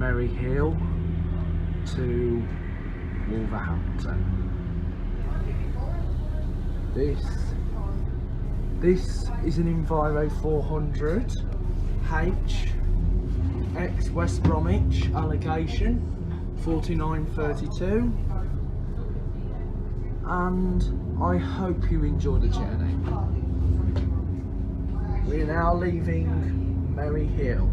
Merry Hill to Wolverhampton. This is an Enviro 400 H ex West Bromwich allocation 4932, and I hope you enjoy the journey. We're now leaving Merry Hill.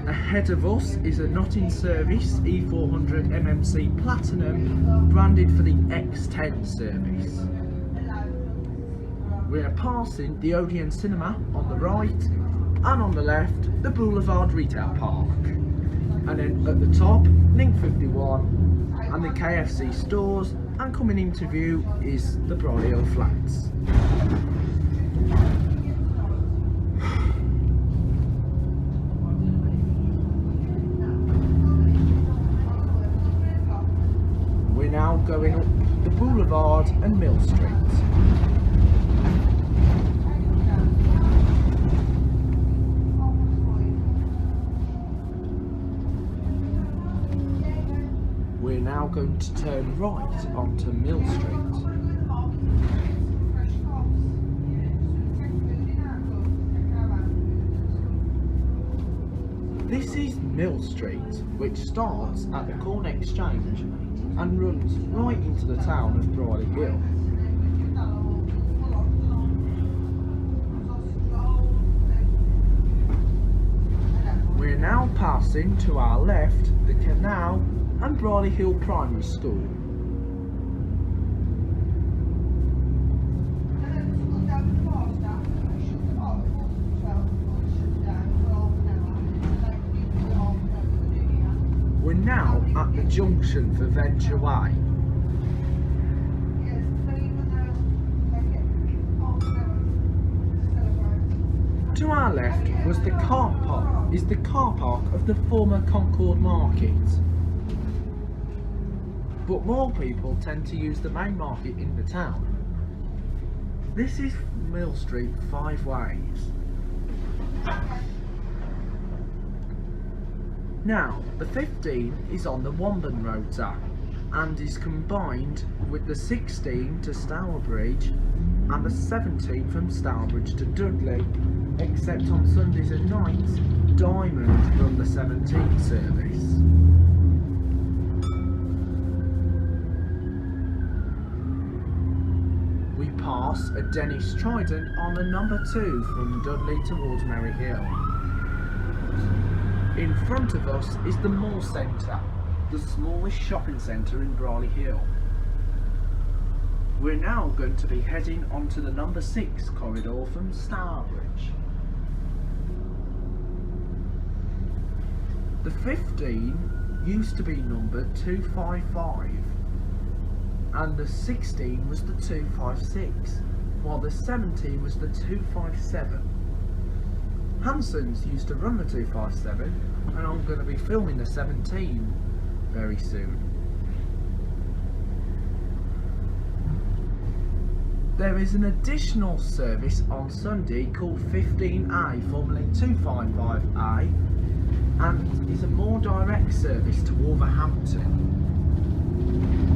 Ahead of us is a not in service E400 MMC Platinum branded for the X10 service. We are passing the Odeon Cinema on the right, and on the left the Boulevard Retail Park, and then at the top Link 51 and the KFC stores, and coming into view is the Bromley Flats. We're now going up the Boulevard and Mill Street. We're now going to turn right onto Mill Street. This is Mill Street, which starts at the Corn Exchange and runs right into the town of Bromley Hill. We're now passing to our left the canal and Bromley Hill Primary School. We're now at the junction for Venture Way. To our left was the car park of the former Concord Market. But more people tend to use the main market in the town. This is Mill Street 5 ways. Now, the 15 is on the Wombourne rota and is combined with the 16 to Stourbridge and the 17 from Stourbridge to Dudley, except on Sundays and nights, Diamond run the 17 service. We pass a Dennis Trident on the number 2 from Dudley towards Merry Hill. In front of us is the Mall Centre, the smallest shopping centre in Bromley Hill. We're now going to be heading onto the number 6 corridor from Stourbridge. The 15 used to be numbered 255. And the 16 was the 256, while the 17 was the 257. Hanson's used to run the 257, and I'm going to be filming the 17 very soon. There is an additional service on Sunday called 15A, formerly 255A, and is a more direct service to Wolverhampton.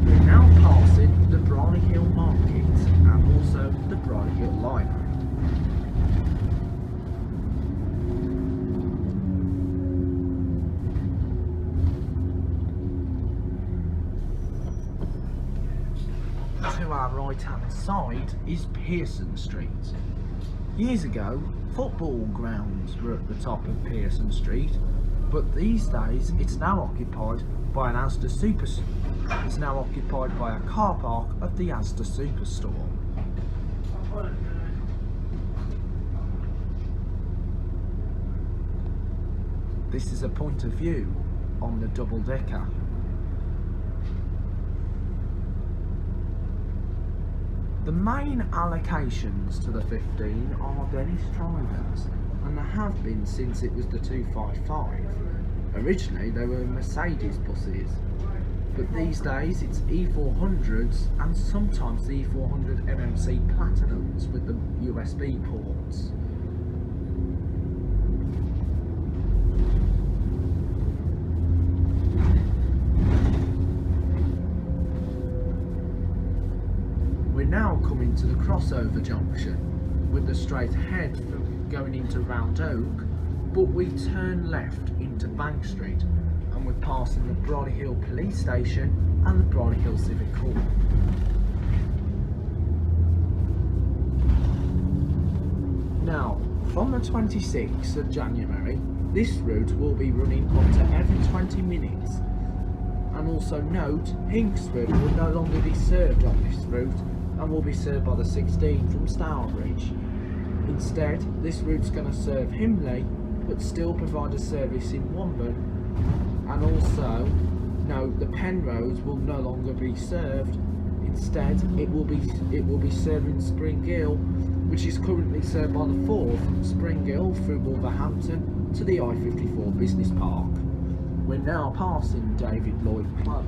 We're now passing the Bromley Hill Market and also the Bromley Hill Library. To our right hand side is Pearson Street. Years ago, football grounds were at the top of Pearson Street, but these days it's now occupied by an Asda Superstore. It's now occupied by a car park of the Asda Superstore. This is a point of view on the double decker. The main allocations to the 15 are Dennis Tridents, and there have been since it was the 255. Originally they were Mercedes buses, but these days it's E400s and sometimes the E400 MMC Platinums with the USB ports. into the crossover junction with the straight ahead going into Round Oak, but we turn left into Bank Street and we're passing the Bromley Hill Police Station and the Bromley Hill Civic Hall. Now, from the 26th of January, this route will be running up to every 20 minutes. And also note, Kingswinford will no longer be served on this route and will be served by the 16 from Stourbridge. Instead, this route's going to serve Himley, but still provide a service in Wombourne. And also, note the Penrose will no longer be served. Instead, it will be serving Spring Hill, which is currently served by the 4th from Spring Hill through Wolverhampton to the I-54 Business Park. We're now passing David Lloyd Close.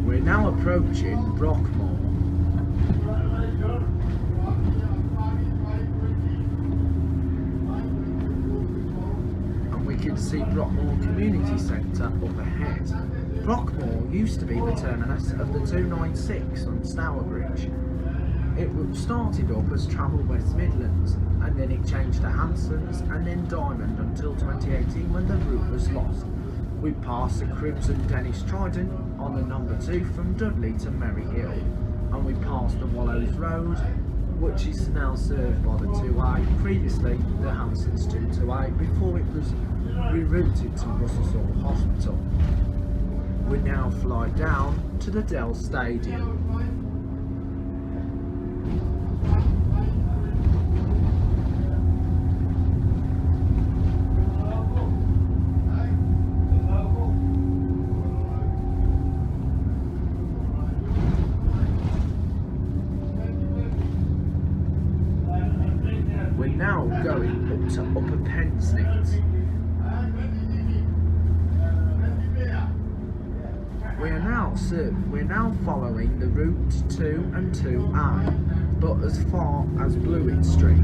We're now approaching Brockmore. You can see Brockmore Community Centre up ahead. Brockmore used to be the terminus of the 296 on Stourbridge. It started up as Travel West Midlands, and then it changed to Hanson's and then Diamond until 2018 when the route was lost. We passed the Crimson Dennis Trident on the number 2 from Dudley to Merry Hill, and we passed the Wallows Road, which is now served by the 2A, previously the Hanson's 228 before it was rerouted to Russell Hospital. We now fly down to the Dell Stadium. We're now going up to Upper Pensnet. We're now following the route 2 and 2A, but as far as Blewett Street.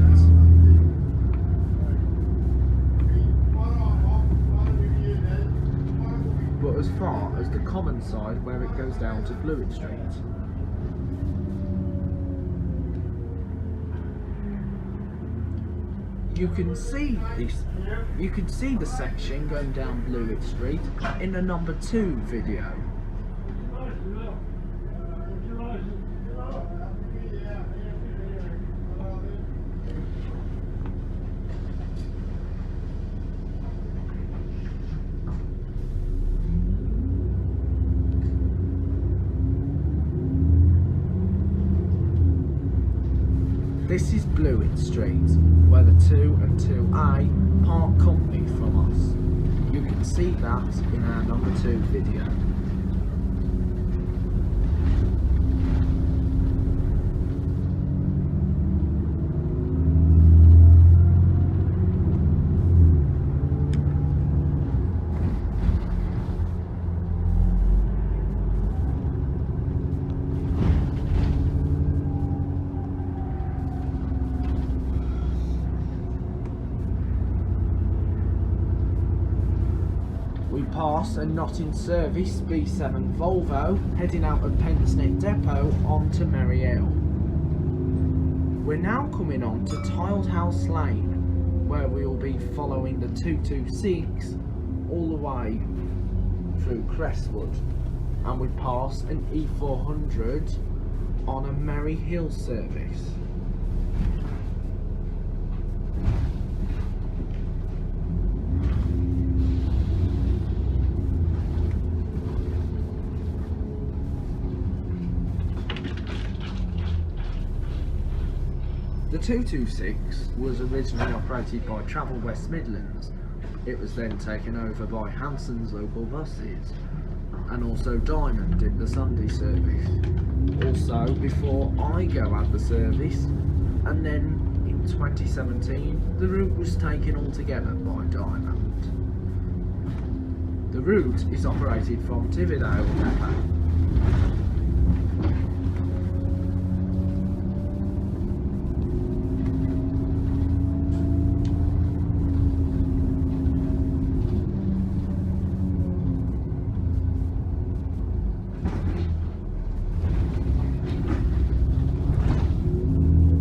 But as far as the common side where it goes down to Blewett Street. You can see the section going down Blewett Street in the number 2 video. This is Blewett Street, where the 2 and 2A part company from us. You can see that in our number 2 video. We pass a not in service B7 Volvo heading out of Pensnet Depot onto Merry Hill. We're now coming on to Tiled House Lane, where we will be following the 226 all the way through Crestwood, and we pass an E400 on a Merry Hill service. The 226 was originally operated by Travel West Midlands. It was then taken over by Hanson's local buses, and also Diamond did the Sunday service. Also, before IGO had the service, and then in 2017 the route was taken altogether by Diamond. The route is operated from Tividale Depot.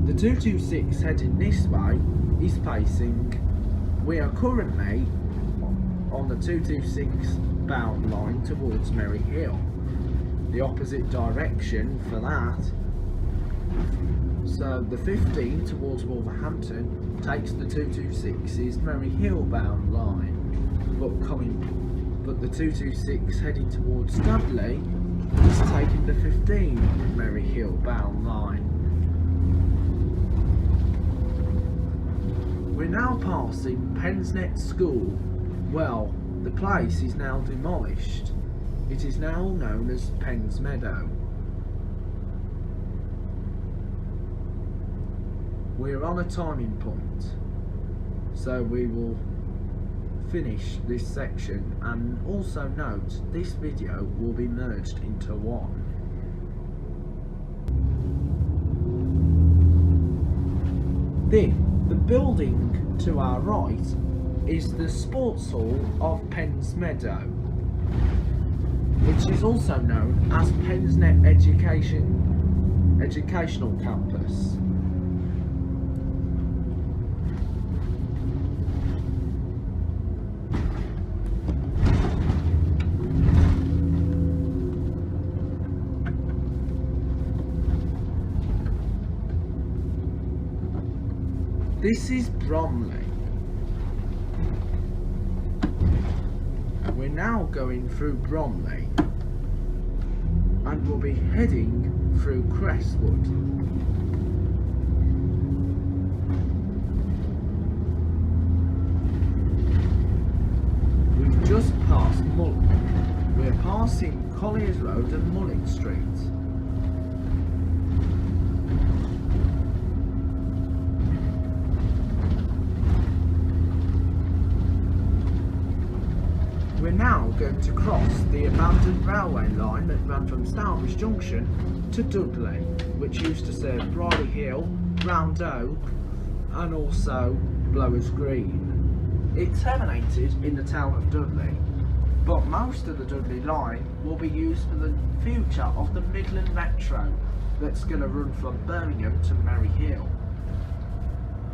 The 226 heading this way is facing, we are currently on the 226 bound line towards Merry Hill. The opposite direction for that, so the 15 towards Wolverhampton takes the 226's Merry Hill bound line, but the 226 heading towards Dudley is taking the 15 Merry Hill bound line. We're now passing Pensnet School. Well, the place is now demolished. It is now known as Pens Meadow. We're on a timing point, so we will finish this section, and also note this video will be merged into one. The building to our right is the Sports Hall of Pens Meadow, which is also known as Pensnet Educational Campus. This is Bromley. We're now going through Bromley and we'll be heading through Crestwood. We've just passed Mullet. We're passing Colliers Road and Mullet Street. We're now going to cross the abandoned railway line that ran from Stourbridge Junction to Dudley, which used to serve Bromley Hill, Round Oak and also Blowers Green. It terminated in the town of Dudley, but most of the Dudley line will be used for the future of the Midland Metro that's going to run from Birmingham to Merry Hill.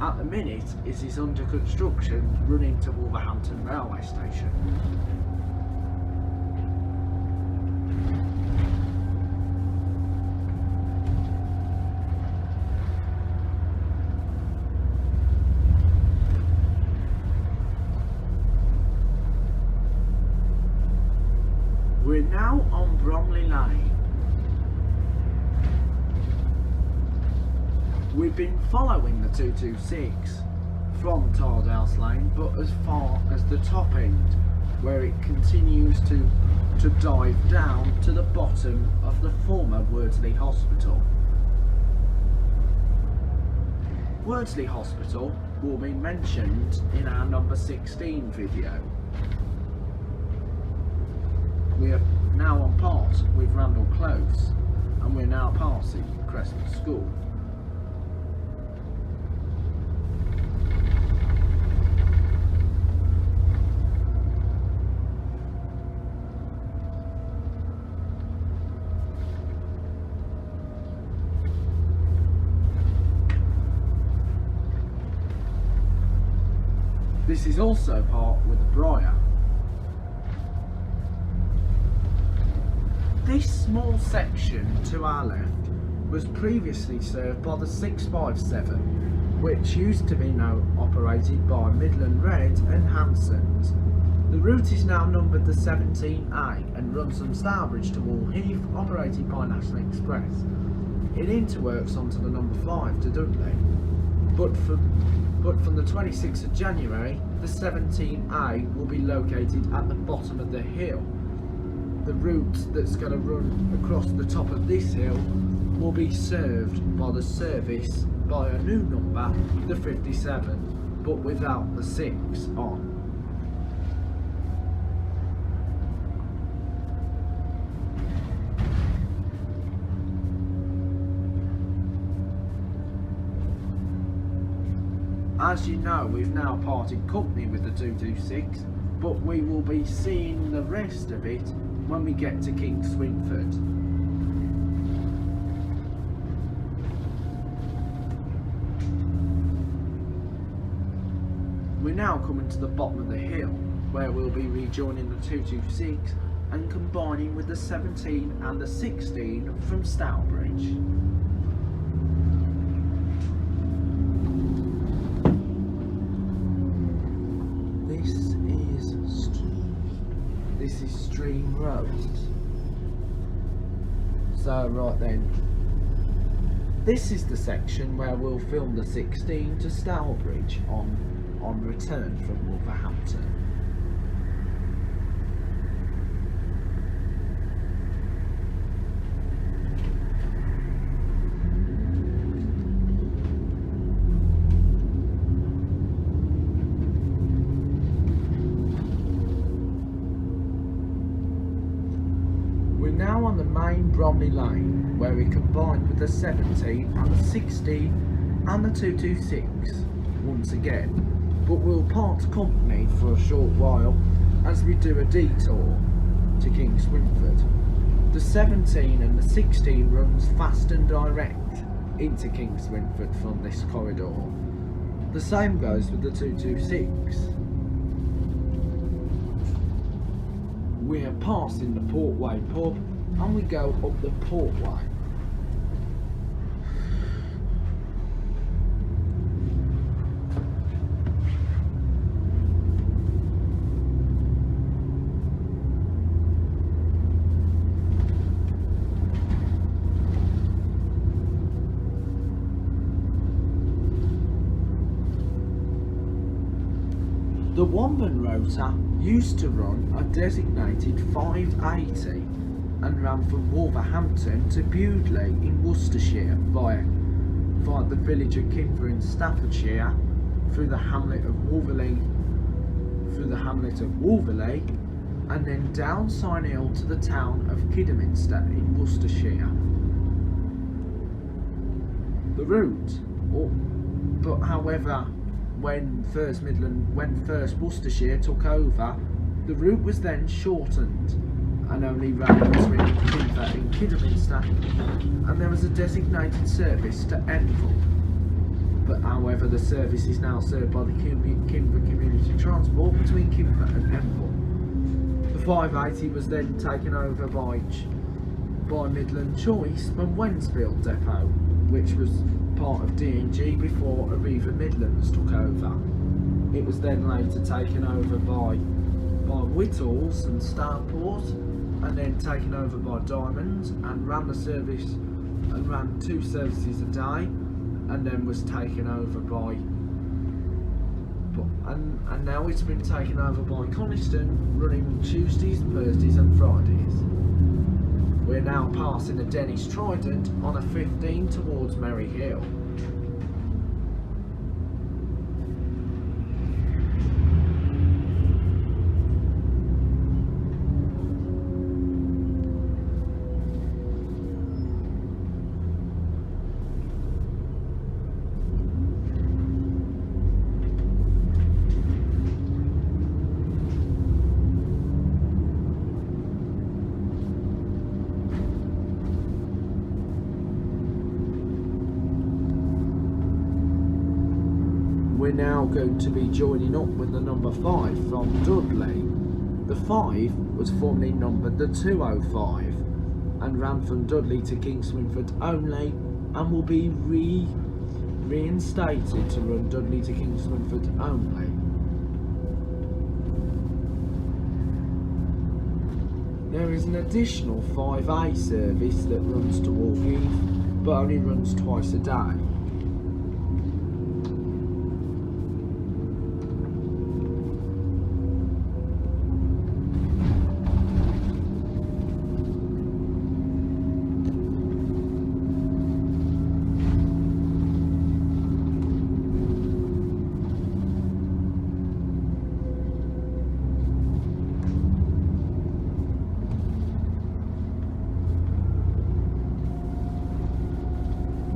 At the minute it is under construction, running to Wolverhampton railway station. We're now on Bromley Lane. We've been following the 226 from Tardhouse Lane, but as far as the top end, where it continues to dive down to the bottom of the former Wordsley Hospital. Wordsley Hospital will be mentioned in our number 16 video. We are now on part with Randall Close, and we're now passing Crestwood School. This is also part with the Briar. This small section to our left was previously served by the 657, which used to be now operated by Midland Red and Hanson's. The route is now numbered the 17A and runs from Stourbridge to Wall Heath, operated by National Express. It interworks onto the number 5 to Dudley, but from the 26th of January, the 17A will be located at the bottom of the hill. The route that's going to run across the top of this hill will be served by the service by a new number, the 57, but without the 6 on. as you know, we've now parted company with the 226, but we will be seeing the rest of it when we get to Kingswinford. We're now coming to the bottom of the hill, where we'll be rejoining the 226 and combining with the 17 and the 16 from Stourbridge. This is Stream Road. So right then, this is the section where we'll film the 16 to Stourbridge on return from Wolverhampton. Now on the main Bromley lane, where we combined with the 17 and the 16 and the 226 once again, but we'll part company for a short while as we do a detour to Kingswinford. The 17 and the 16 runs fast and direct into Kingswinford from this corridor. The same goes with the 226. We are passing the Portway pub and we go up the Portway. The Wombourne rota used to run a designated 580 and ran from Wolverhampton to Bewdley in Worcestershire via the village of Kingswinford in Staffordshire, through the hamlet of Wolverhampton, and then down Sign Hill to the town of Kidderminster in Worcestershire. The route, but however, when First Worcestershire took over, the route was then shortened and only ran between Kingswinford and Kidderminster, and there was a designated service to Enfield. But however, the service is now served by the Kingswinford Community Transport between Kingswinford and Enfield. The 580 was then taken over by Midland Choice from Wensfield Depot, which was part of D&G before Arriva Midlands took over. It was then later taken over by Whittles and Starport, and then taken over by Diamond, and ran the service and ran 2 services a day, and then was taken over by and now it's been taken over by Coniston, running Tuesdays, Thursdays and Fridays. We're now passing the Dennis Trident on a 15 towards Merry Hill. We're now going to be joining up with the number 5 from Dudley. The 5 was formerly numbered the 205 and ran from Dudley to Kingswinford only, and will be reinstated to run Dudley to Kingswinford only. There is an additional 5A service that runs to Wolverhampton, but only runs twice a day.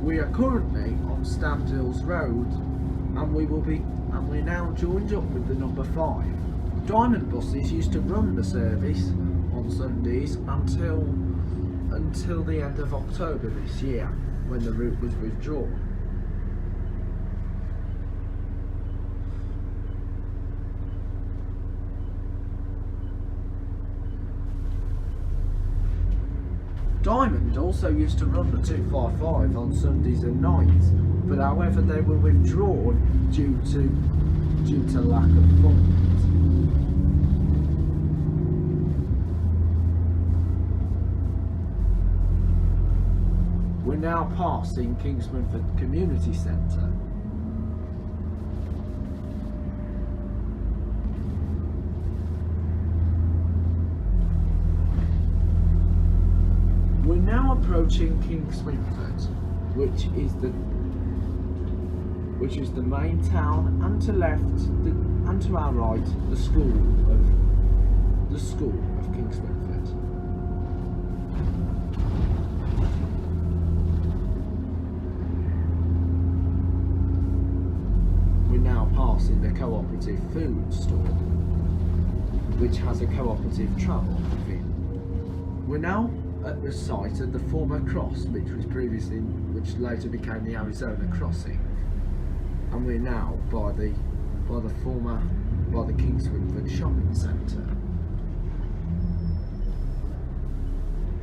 We are currently on Stamdhills Road, and we're now joined up with the number 5. Diamond buses used to run the service on Sundays until the end of October this year, when the route was withdrawn. Diamond also used to run the 255 on Sundays and nights, but however they were withdrawn due to lack of funds. We're now passing Kingswinford Community Centre. We're now approaching Kingswinford, which is the main town, and to our right the school of Kingswinford. We're now passing the cooperative food store, which has a cooperative travel within. We're now at the site of the former cross, which later became the Arizona crossing, and we're now by the Kingswinford shopping centre.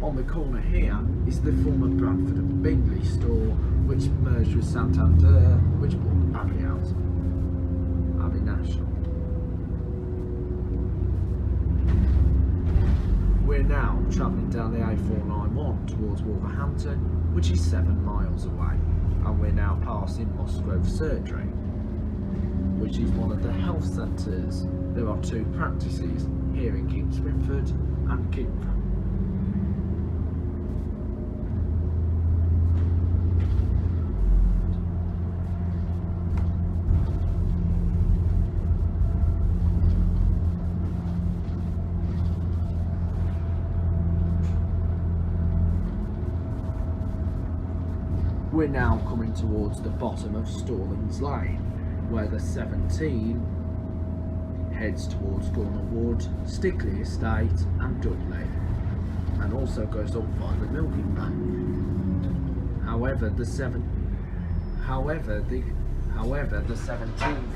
On the corner here is the former Bradford and Bingley store, which merged with Santander, which bought Abbey out, Abbey National. We're now travelling down the A491 towards Wolverhampton, which is 7 miles away, and we're now passing Musgrove Surgery, which is one of the health centres. There are 2 practices here in Kingswinford and Kingswinford. We're now coming towards the bottom of Stallings Lane, where the 17 heads towards Gornal Wood, Stickley Estate and Dudley, and also goes up by the Milking Bank. However, the 17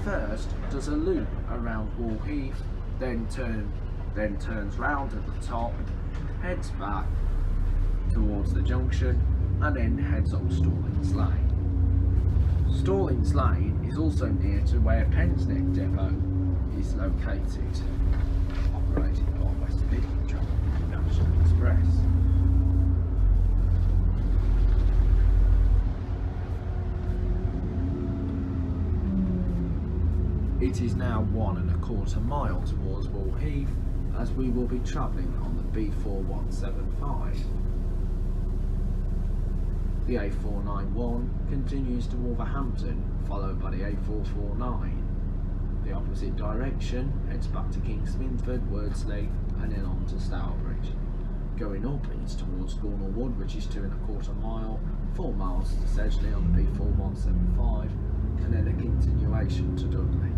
first does a loop around Wall Heath, then turns round at the top, heads back towards the junction, and then heads up Stallings Lane. Stallings Lane is also near to where Pensnet depot is located, operated by West Midlands National Express. It is now 1¼ mile towards Wall Heath, as we will be travelling on the B4175. The A491 continues to Wolverhampton, followed by the A449. The opposite direction heads back to Kingswinford, Wordsley, and then on to Stourbridge. Going up it's towards Gornal Wood, which is 2¼ mile, 4 miles to Sedgley on the B4175, and then a continuation to Dudley.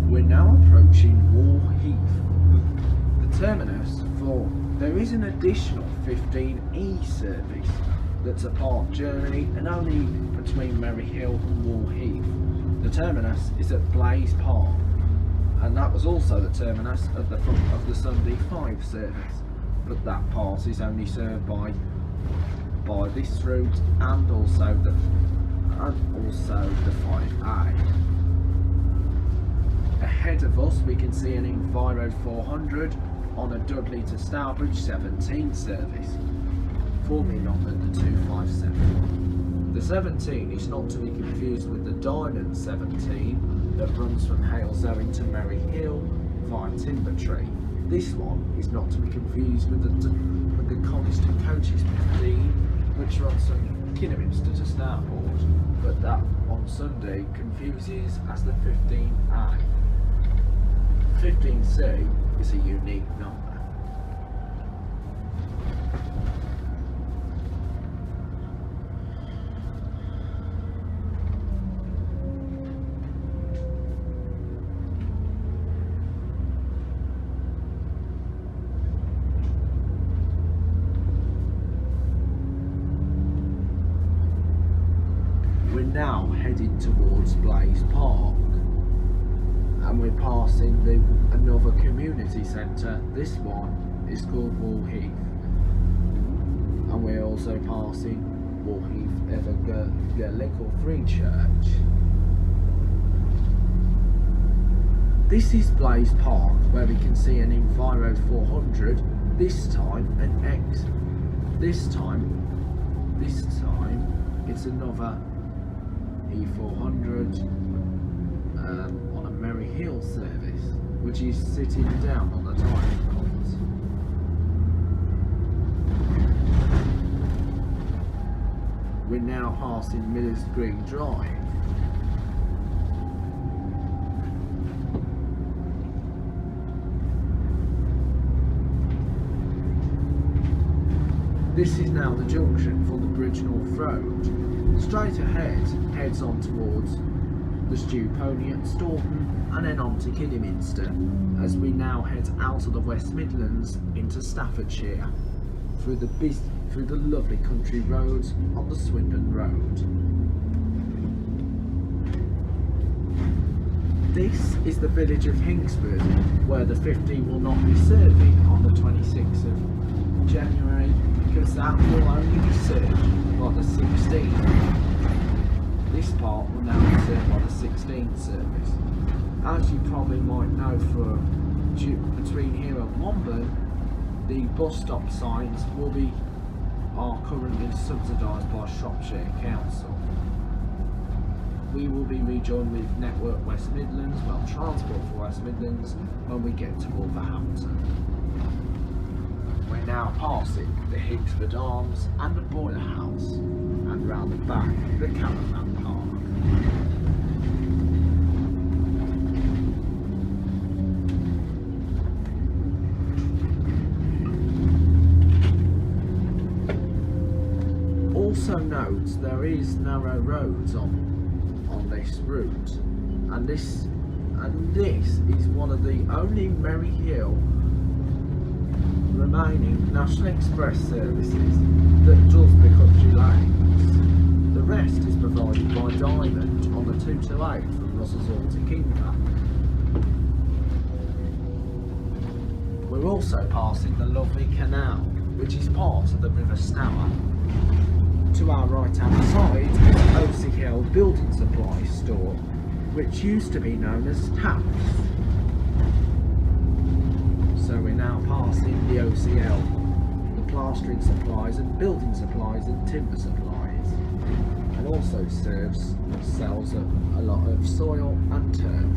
We're now approaching Wall Heath, the terminus for. There is an additional 15E service that's a part journey and only between Merry Hill and Wall Heath. The terminus is at Blaze Park, and that was also the terminus at the front of the Sunday 5 service, but that part is only served by this route and also the 5A. Ahead of us we can see an Enviro 400 on a Dudley to Stourbridge 17 service, formerly numbered the 257. The 17 is not to be confused with the Diamond 17 that runs from Halesowen to Merry Hill via Timbertree. This one is not to be confused with the Coniston Coaches 15, which runs from Kidderminster to Stourport, but that on Sunday confuses as the 15A. 15C is a unique number. We're now headed towards Blaze Park, and we're passing another community centre. This one is called Wall Heath, and we're also passing Wall Heath Evangelical Free Church. This is Blaze Park, where we can see an Enviro 400, this time an X. This time it's another E400 on a Merry Hill service, which is sitting down on the timing points. We're now passing Millers Green Drive. This is now the junction for the Bridgenorth Road. Straight ahead heads on towards the Stewpony at Staunton and then on to Kidderminster, as we now head out of the West Midlands into Staffordshire through the lovely country roads on the Swindon Road. This is the village of Kingswinford, where the 50 will not be serving on the 26th of January, because that will only be served by the 16th. This part will now be served by the 16th service. As you probably might know, between here and Wombourne, the bus stop signs are currently subsidised by Shropshire Council. We will be rejoined with Network West Midlands, well, Transport for West Midlands, when we get to Wolverhampton. We're now passing the Hicksford Arms and the Boiler House, and round the back the Caravan Park. Also note there is narrow roads on this route, and this is one of the only Merry Hill remaining National Express services that does the country lanes. The rest is provided by Diamond on the 228 from Russell's Hall to Kingswinford. We're also passing the lovely canal, which is part of the River Stour. To our right hand side is OCL Building Supply Store, which used to be known as Taps. So we're now passing the OCL, the plastering supplies and building supplies and timber supplies, and also sells a lot of soil and turf.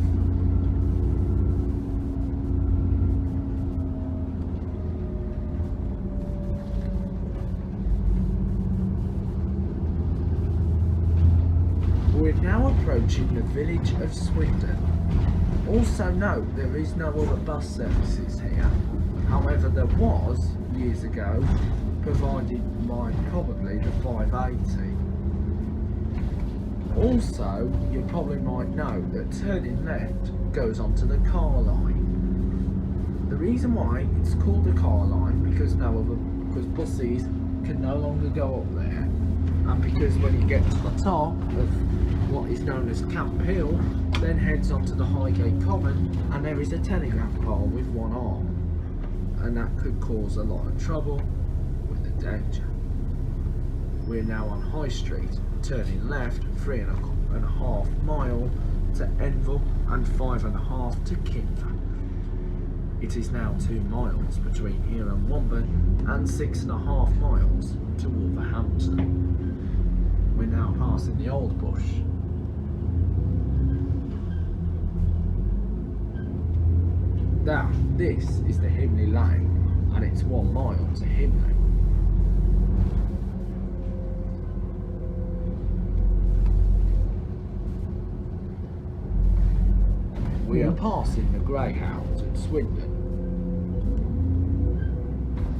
We're now approaching the village of Swindon. Also note there is no other bus services here. However, there was, years ago, provided by probably the 580. Also, you probably might know that turning left goes onto the car line. The reason why it's called the car line because buses can no longer go up there, and because when you get to the top of what is known as Camp Hill, then heads onto the Highgate Common, and there is a telegraph pole with one arm, and that could cause a lot of trouble with the danger. We're now on High Street, turning left 3.5 miles to Enville and 5.5 to Kingswinford. It is now 2 miles between here and Wombourne and 6.5 miles to Wolverhampton. We're now passing the Old Bush. Now, this is the Himley Lane, and it's 1 mile to Himley. We are passing the Greyhound at Swindon.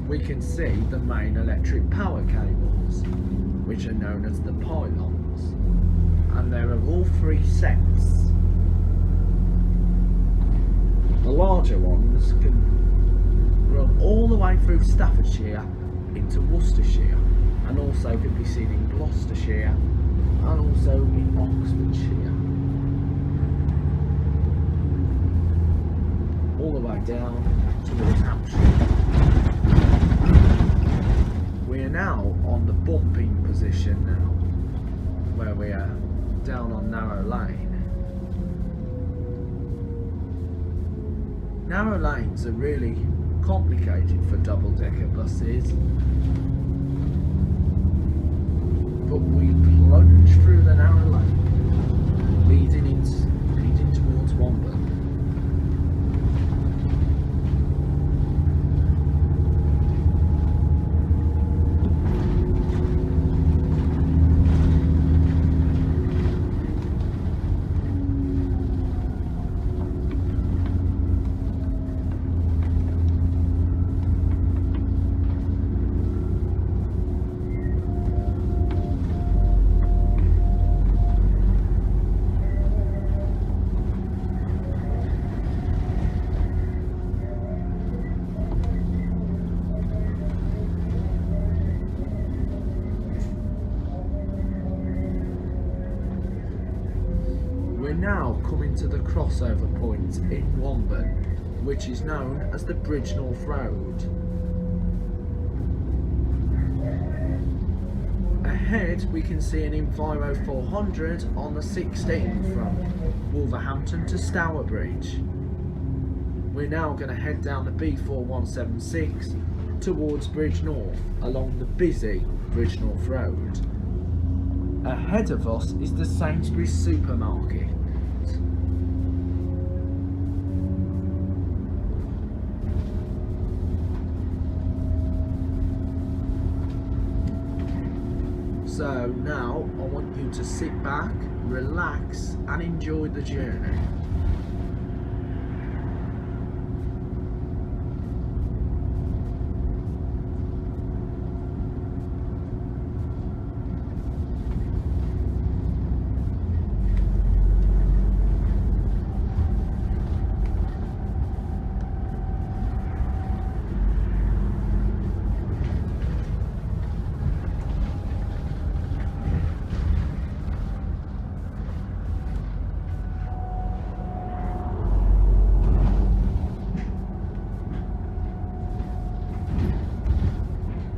We can see the main electric power cables, which are known as the pylons, and there are all 3 sets. The larger ones can run all the way through Staffordshire into Worcestershire, and also can be seen in Gloucestershire and also down towards Hampshire. We're now on the bumping position now, where we are down on narrow lane. Narrow lanes are really complicated for double-decker buses, but we plunge through the narrow lane, leading towards Wombourne. Now coming to the crossover point in Wombourne, which is known as the Bridgenorth Road. Ahead we can see an Enviro 400 on the 16 from Wolverhampton to Stourbridge. We're now going to head down the B4176 towards Bridgenorth along the busy Bridgenorth Road. Ahead of us is the Sainsbury's supermarket. So now I want you to sit back, relax and enjoy the journey.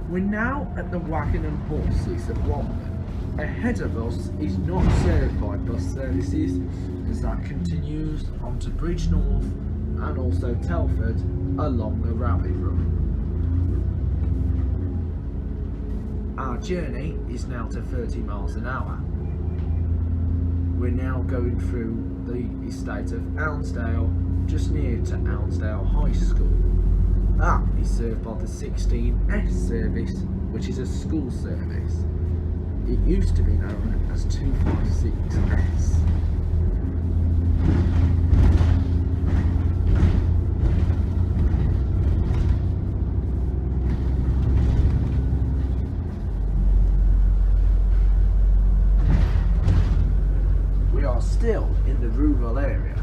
We're now at the Wagon and Horses at Wombourne. Ahead of us is not served by bus services, as that continues onto Bridgenorth and also Telford along the Rabbit Run. Our journey is now to 30 miles an hour. We're now going through the estate of Ounsdale, just near to Ounsdale High School. That is served by the 16S service, which is a school service. It used to be known as 256S. We are still in the rural area.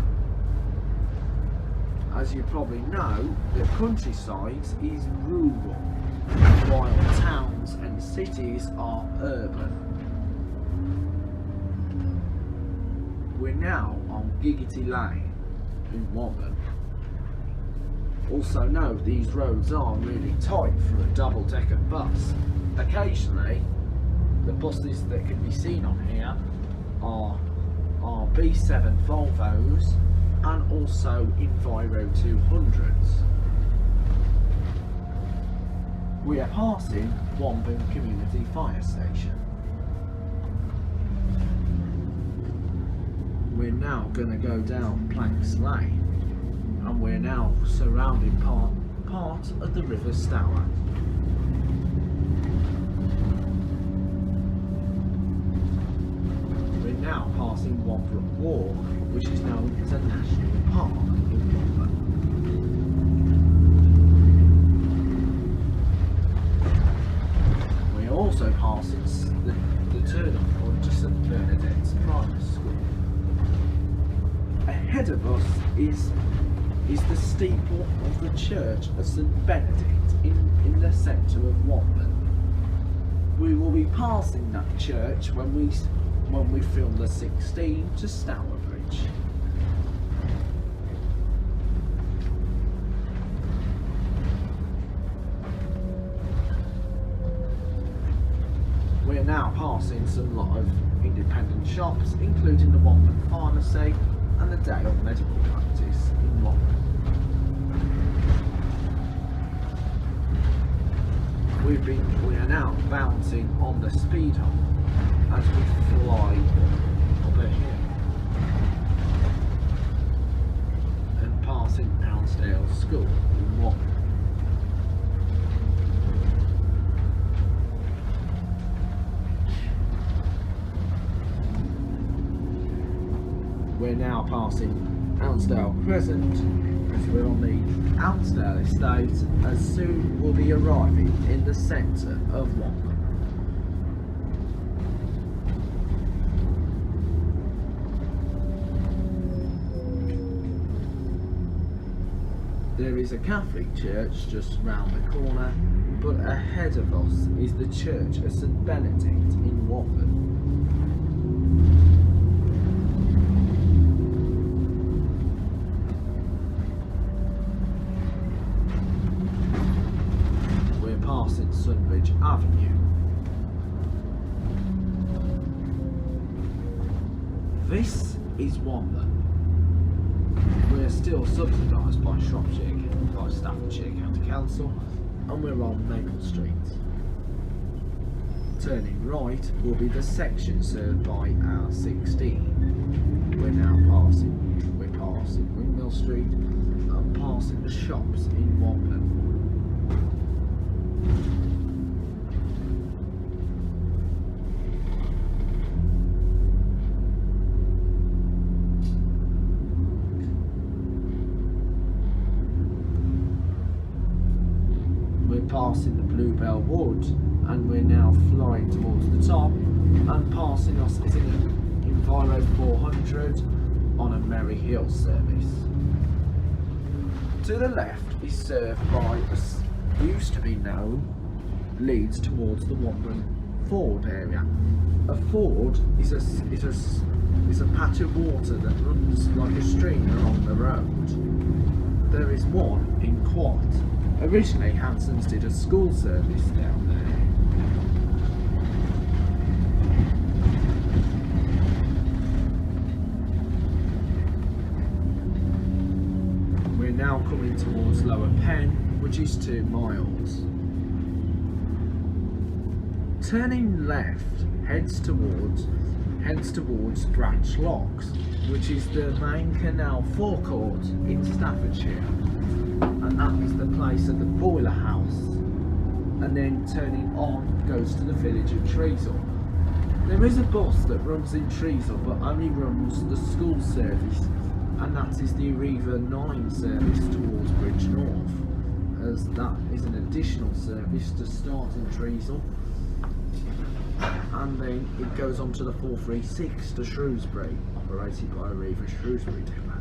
As you probably know, the countryside is rural, while towns and cities are urban. We're now on Giggity Lane in Wombourne. Also note, these roads are really tight for a double-decker bus. Occasionally, the buses that can be seen on here are B7 Volvos and also Enviro 200s. We are passing Wombourne Community Fire Station. We're now going to go down Planks Lane, and we're now surrounding part of the River Stour. We're now passing Wombourne Walk, which is known as a national park in Wombourne. We're also passing the turn-off point to St Bernadette's Primary School. Ahead of us is the steeple of the Church of St Benedict in the centre of Wombourne. We will be passing that church when we film the 16 to Stourbridge. passing some lot of independent shops, including the Wombourne Pharmacy and the Dale Medical Practice in Wombourne. We are now bouncing on the speed hump as we fly up a hill and passing Hounsdale School in Wombourne. We're now passing Hounsdale Crescent as we're on the Hounsdale estate, as soon we'll be arriving in the centre of Wombourne. There is a Catholic church just round the corner, but ahead of us is the Church of St Benedict in Wombourne. Sunbridge Avenue. This is Wombourne. We're still subsidised by Staffordshire County Council, and we're on Maple Street. Turning right will be the section served by R16. We're passing Windmill Street and passing the shops in Wombourne. Passing the Bluebell Wood, and we're now flying towards the top, and passing us is in Enviro 400 on a Merry Hill service. To the left is served by used to be known leads towards the Wombourne Ford area. A ford is a patch of water that runs like a stream along the road. There is one in Quat. Originally, Hanson's did a school service down there. We're now coming towards Lower Penn, which is 2 miles. Turning left heads towards Branch Locks, which is the main canal forecourt in Staffordshire. And that is the place of the boiler house, and then turning on goes to the village of Treasel. There is a bus that runs in Treasel but only runs the school service, and that is the Arriva 9 service towards Bridge North, as that is an additional service to start in Treasel, and then it goes on to the 436 to Shrewsbury, operated by Arriva Shrewsbury Depot.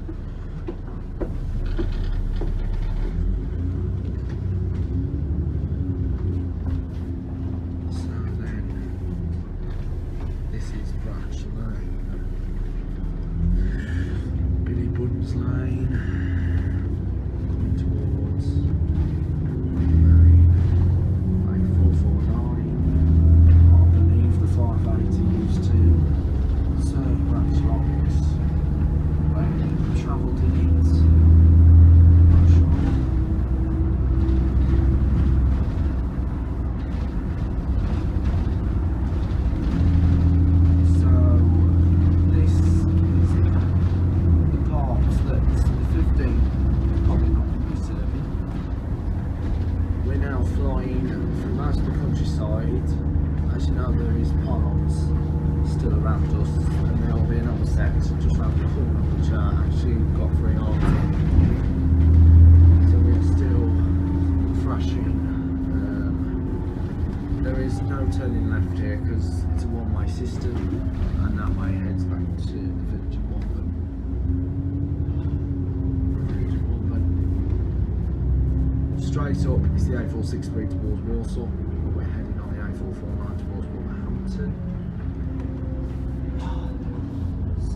Straight up is the A463 towards Walsall, but we're heading on the A449 towards Wolverhampton.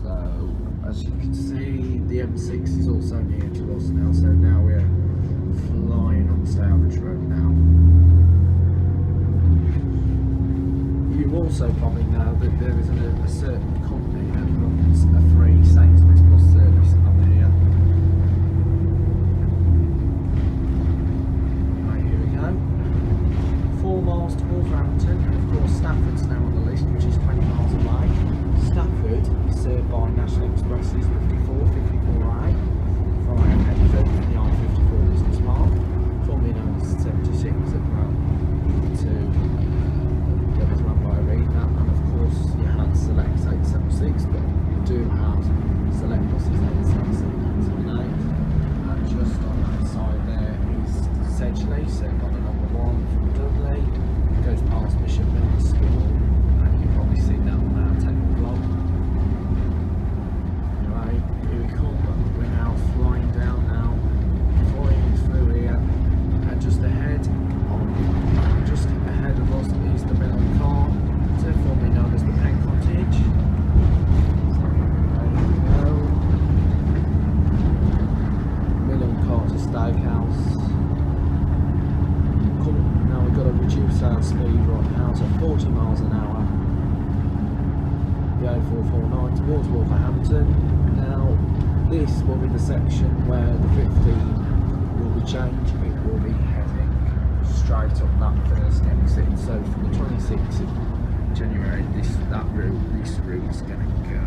So, as you can see, the M6 is also near to us now, so now we're flying on Stourbridge Road now. You also probably know that there is a certain company that runs a free Sainsbury's bus service up here. Right, here we go. 4 miles to Wolverhampton. Of course, Stafford's now on the list, which is 20 miles away. Stafford is served by National Expresses 54, 54A via Pensnet in the I-54 Business Park, formerly known as 76 at Bromley to that was run by Arena, and of course you had Select 876, but you do have Select buses 877 and 878, and just on that side there is Sedgley, served by the number 1 from Dudley, goes past Bishop Milner School, and you've probably seen that on our tech vlog. Anyway, here we come, we're now flying down now, flying through here, and just ahead of us is the Mill Car, so formerly known as the Pen Cottage. So there we go. Mill Carter Steakhouse. Now we've got to reduce our speed right now to 40 miles an hour. The A449 towards Wolverhampton. Now this will be the section where the 15 will be changed. It will be heading straight up that first exit. So from the 26th of January, this route's going to go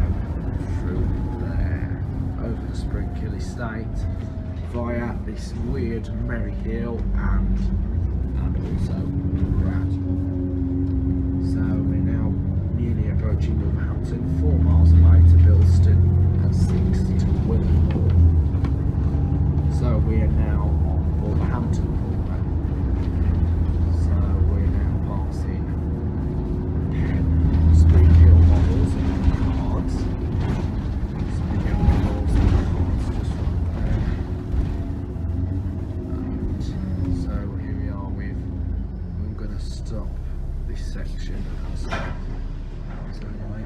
through there, over the Springhill Estate, via this weird Merry Hill and also Brad. So we're now nearly approaching Wolverhampton, 4 miles away to Bilston and 6 to Wolverhampton. So we are now on Wolverhampton. So we're now passing 10 Springhill models and cards. Springhill models and cards just right there. And so here we are with, I'm going to stop this section. So anyway.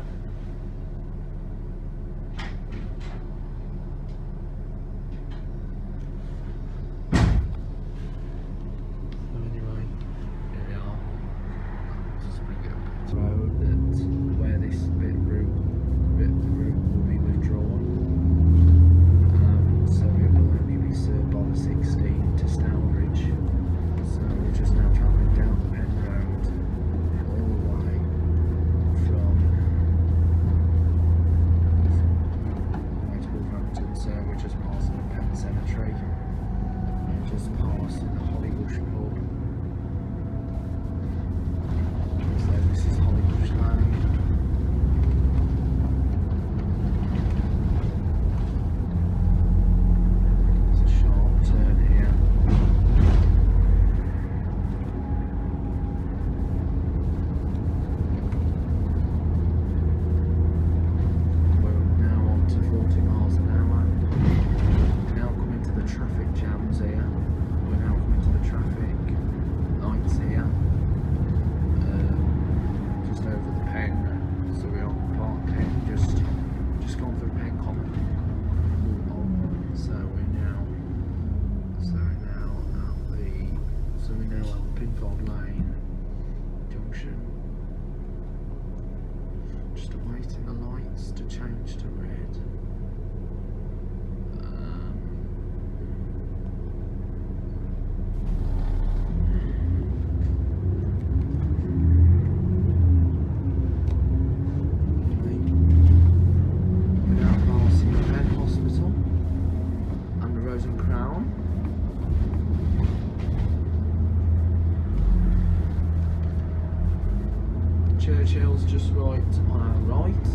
Churchill's just right on our right.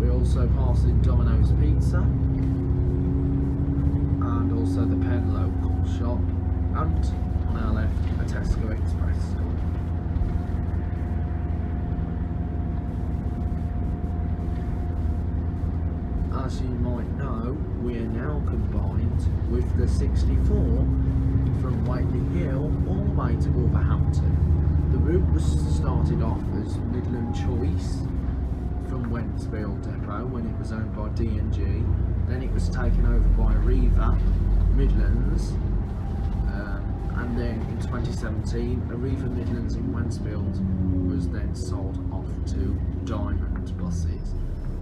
We're also passing Domino's Pizza and also the Penn local shop, and on our left a Tesco Express store. As you might know, we are now combined with the 64 from Whiteley Hill all the way to Wolverhampton. The route was started off as Midland Choice from Wentzville Depot when it was owned by D&G. Then it was taken over by Arriva Midlands, and then in 2017 Arriva Midlands in Mansfield was then sold off to Diamond Buses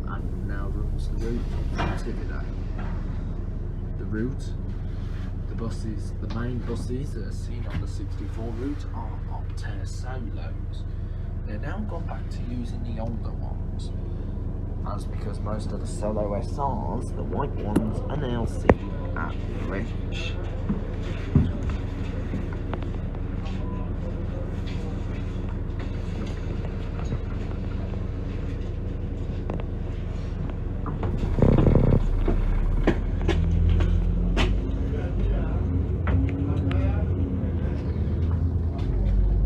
and now runs the route from Tiverday. The route, the main buses that are seen on the 64 route are Optare Solos. They're now gone back to using the older ones, as because most of the Solo SRs, the white ones, are now seen at Reach.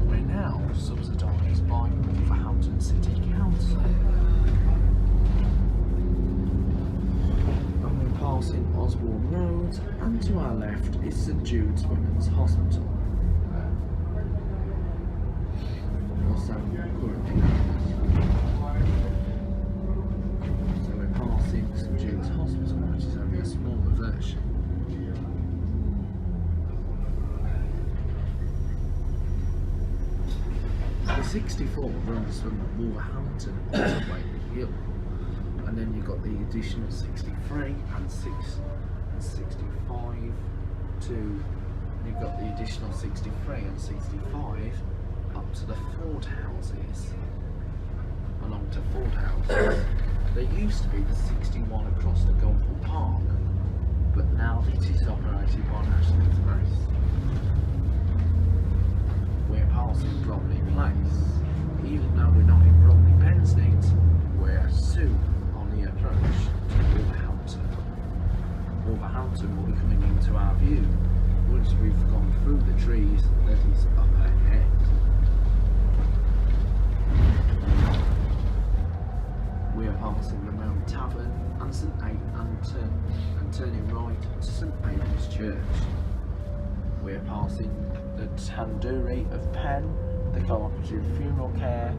We're now subsidised by Wolverhampton City Council. Passing Osborne Road, and to our left is St Jude's Women's Hospital. Also currently so we're passing St Jude's Hospital, which is only a smaller version. The 64 runs from Wolverhampton all the way to Hill. And then you've got the additional 63 and 65 to, you've got the additional 63 and 65 up to the Ford houses, along to Ford houses. There used to be the 61 across the Golfwell Park, but now it is operated by National Express. We're passing Bromley Place. Even though we're not in Bromley Pensnet, we're soon approach to Wolverhampton. Wolverhampton will be coming into our view once we've gone through the trees that is up ahead. We are passing the Mount Tavern and and turning right to St Amy's Church. We are passing the Tandoori of Penn, the Cooperative Funeral Care,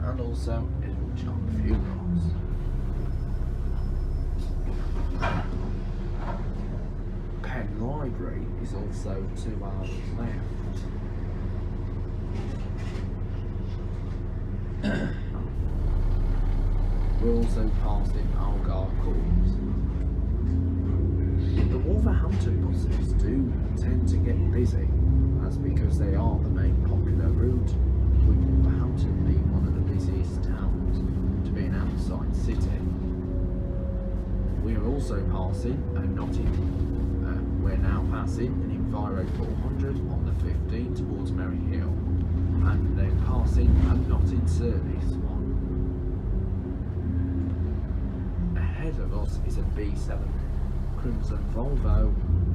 and also Edward John Funerals. Penn Library is also to our left. We're also passing Algar Court. The Wolverhampton buses do tend to get busy, as because they are the main popular route, with Wolverhampton being one of the busiest towns to be an outside city. We are also passing we're now passing an Enviro 400 on the 15 towards Merry Hill, and then passing a not in service one. Ahead of us is a B7 Crimson Volvo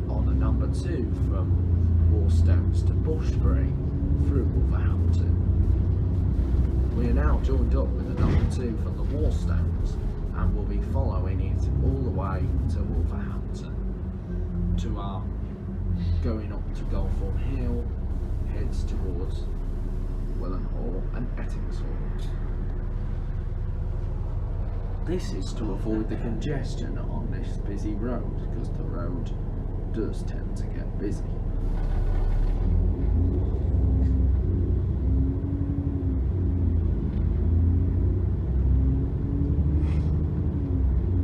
on the number 2 from Warstones to Bushbury through Wolverhampton. We are now joined up with the number 2 from the Warstones, and we'll be following it all the way to Wolverhampton. To our going up to Golfwell Hill, heads towards Wellenhall and Ettingshall. This is to avoid the congestion on this busy road, because the road does tend to get busy.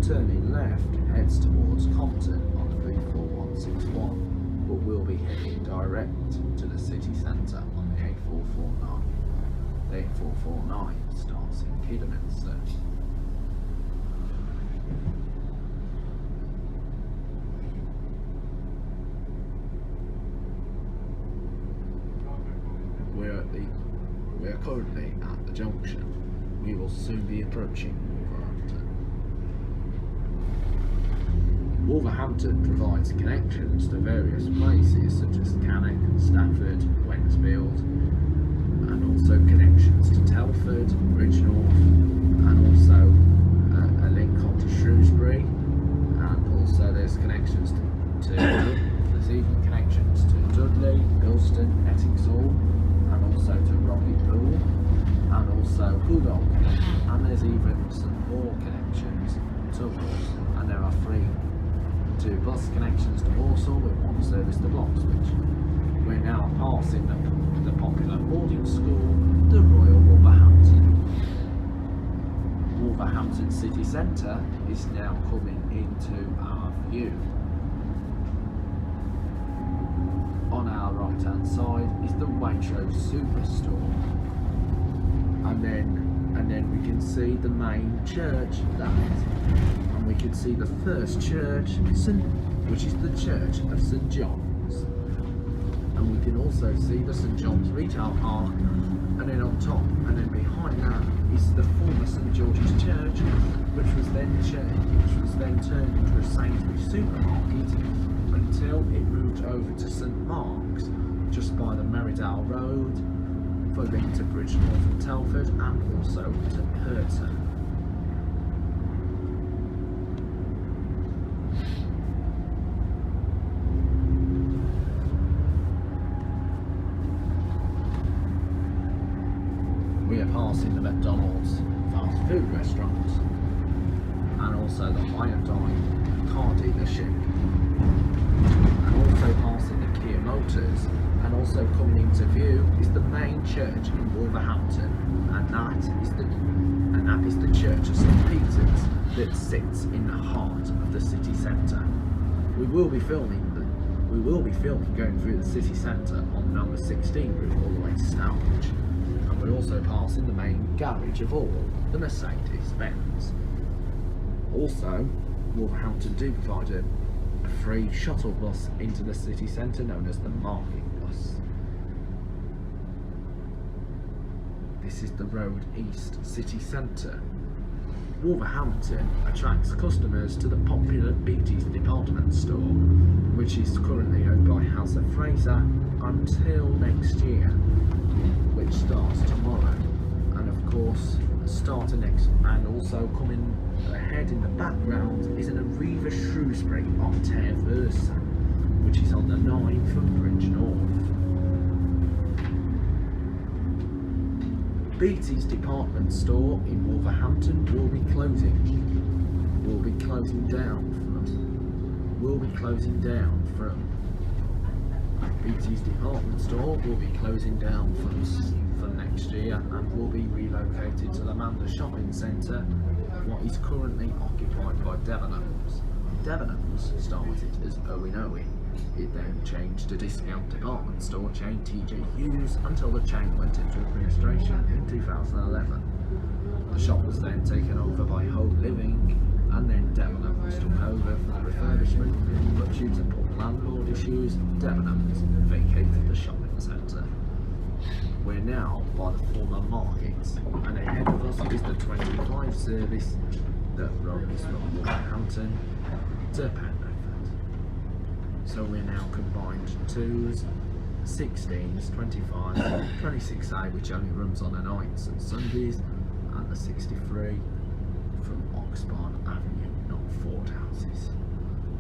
Turning left heads towards Compton on the 34161, but we'll be heading direct to the city centre on the A449. The A449 starts in Kidderminster. We're currently at the junction. We will soon be approaching Wolverhampton. Wolverhampton provides connections to various places such as Cannock, Stafford, Wensfield, and also connections to Telford, Bridgnorth, and also a link on to Shrewsbury, and also there's connections to there's even connections to Dudley, Bilston, Ettingshall, and also to Rocky Pool, and also Hoodog, and there's even some more connections to us, and there are 3 2 bus connections to Warsaw with 1 service to Bloxwich. We're now passing the popular boarding school, the Royal Wolverhampton. Wolverhampton city centre is now coming into our view. On our right hand side is the Waitrose Superstore, and then we can see the main church and we can see the first church, which is the Church of St John's, and we can also see the St John's Retail Park, and then on top and then behind that is the former St George's Church, which was then turned into a Sainsbury's supermarket until it moved over to St Mark's, just by the Merridale Road, following to Bridgenorth and Telford, and also to Purton. We are passing the McDonald's fast food restaurant, and also the Hyundai car dealership, and also passing the Kia Motors, and also coming into view is the main church in Wolverhampton, and that is the Church of St Peter's that sits in the heart of the city centre. We will be filming going through the city centre on number 16 route all the way to Stourbridge, and we're also passing the main garage of all, the Mercedes-Benz. Also, Wolverhampton do provide a free shuttle bus into the city centre known as the Market Bus. This is the Road East city centre. Wolverhampton attracts customers to the popular Beatties department store, which is currently owned by House of Fraser until next year, which starts tomorrow, and of course and also coming ahead in the background is an Arriva Shrewsbury Octave Versa, which is on the 9 from Bridgenorth. Beatties department store in Wolverhampton will be closing down from Beatties department store will be closing down from next year, and will be relocated to the Manda shopping centre, what is currently occupied by Debenhams. Debenhams started as Owen Owen. It then changed to discount department store chain TJ Hughes until the chain went into administration in 2011. The shop was then taken over by Home Living, and then Debenhams took over for the refurbishment, but due to poor landlord issues, Debenhams vacated the shopping centre. We're now by the former market, and ahead of us is the 25 service that runs from Wolverhampton to Pensnet. So we're now combined 2s, 16s, 25s, 26A, which only runs on the nights and Sundays, and the 63 from Oxbourne Avenue, not Ford Houses.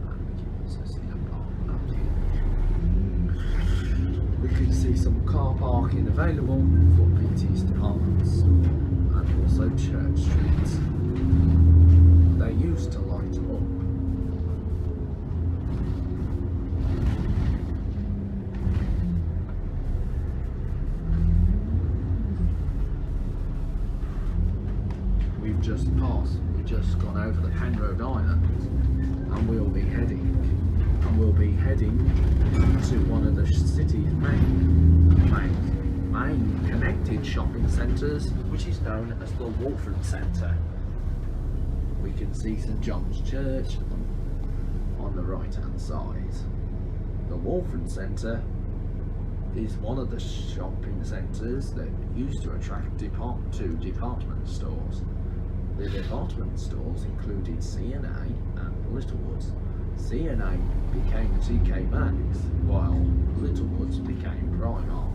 And we can also see the Barn Avenue. We can see some car parking available for Beatties department store, and also Church Street. They used to light up. We've just gone over the Penrose Island, and we'll be heading to one of the city's main connected shopping centres, which is known as the Wolverhampton Centre. We can see St John's Church on the right hand side. The Wolverhampton Centre is one of the shopping centres that used to attract two department stores. The department stores included C&A and Littlewoods. C&A became TK Maxx, while Littlewoods became Primark.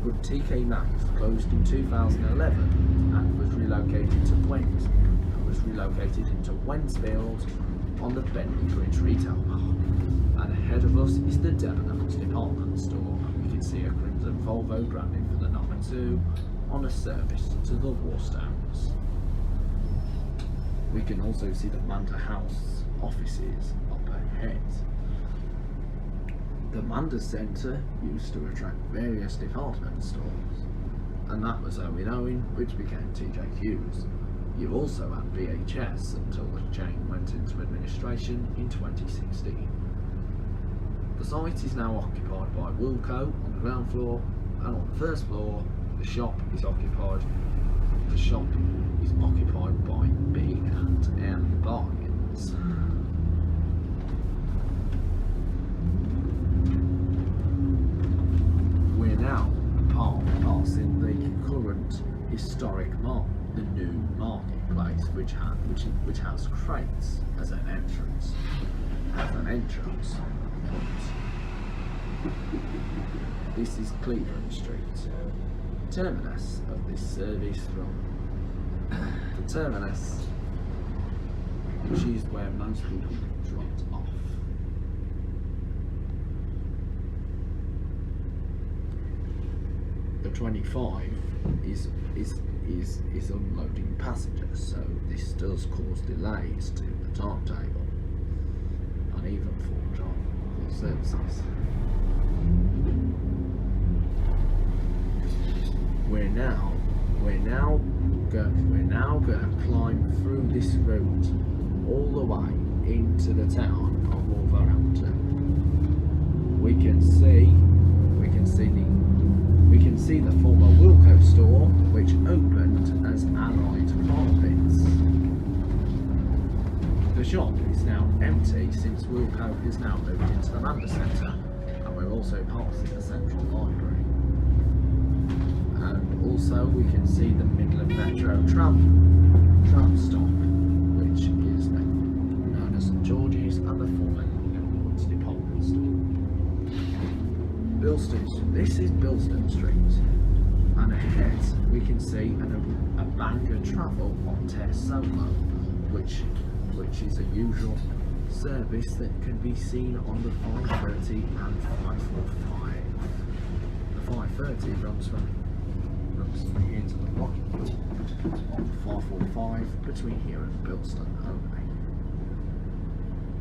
But TK Maxx closed in 2011 and was relocated into Wensfield on the Bentley Bridge Retail Park. And ahead of us is the Debenhams department store. We can see a crimson Volvo branding for the number 2 on a service to the Warstones. We can also see the Manda House offices up ahead. ahead. The Manders Centre used to attract various department stores, and that was Owen Owen, which became TJ Hughes. You also had VHS until the chain went into administration in 2016. The site is now occupied by Wilco on the ground floor, and on the first floor the shop is occupied by B&M Bargains. We're now passing the current historic the new marketplace, which has crates as an entrance. This is Cleveland Street, terminus of this service from the terminus, which is where most people dropped off. The 25 is unloading passengers, so this does cause delays to the timetable, and even for services. We're now going to climb through this route all the way into the town of Wolverhampton. We can see the former Wilco store, which opened as Allied Carpets. The shop is now empty since Wilco is now moved into the Manders Centre, and we're also passing the Central Library. And also we can see the Midland Metro tram stop, which is known as St George's, and the former Wood's department store. This is Bilston Street, and ahead we can see a Bangor Travel on Test Solo, which is a usual service that can be seen on the 5:30 and 5:45. The 5:30 runs from here to the Rocket Pool, on the 5:45 between here and Bilston only.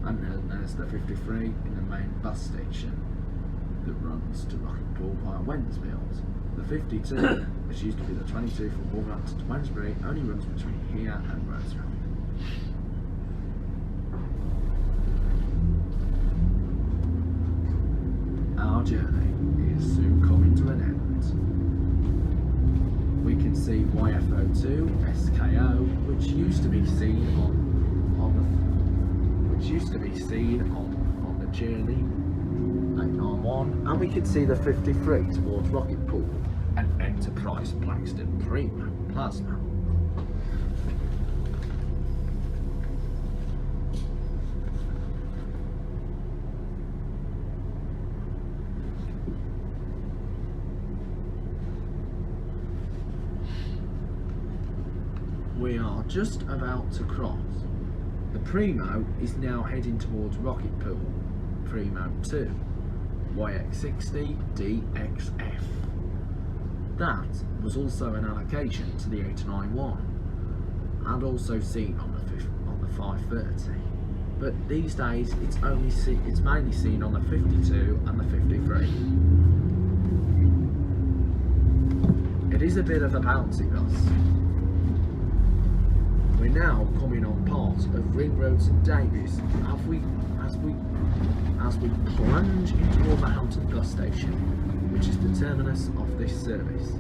And then there's the 53 in the main bus station that runs to Rocket Pool via Wednesfield. The 52, which used to be the 22 from Wolverhampton to Wednesbury, only runs between here and Rosehill. Our journey is soon coming to an end. We can see YFO2 SKO, which used to be seen on the journey lane R1, and we can see the 53 towards Rocket Pool and Enterprise Blackstone Premium Plasma. We are just about to cross. The Primo is now heading towards Rocket Pool, Primo 2, YX60 DXF. That was also an allocation to the 891, and also seen on the 530. But these days it's mainly seen on the 52 and the 53. It is a bit of a bouncy bus. We're now coming on part of Ring Road St Davies as we plunge into Wolverhampton bus station, which is the terminus of this service.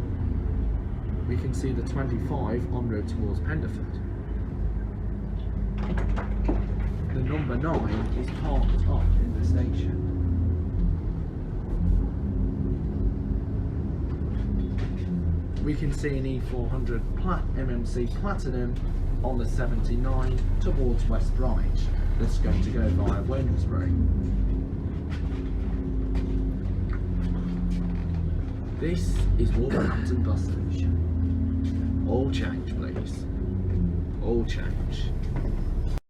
We can see the 25 en route towards Penderford. The number 9 is parked up in the station. We can see an E400 MMC Platinum on the 79 towards West Bromwich. That's going to go via Wednesbury. This is Wolverhampton bus station. All change, please. All change.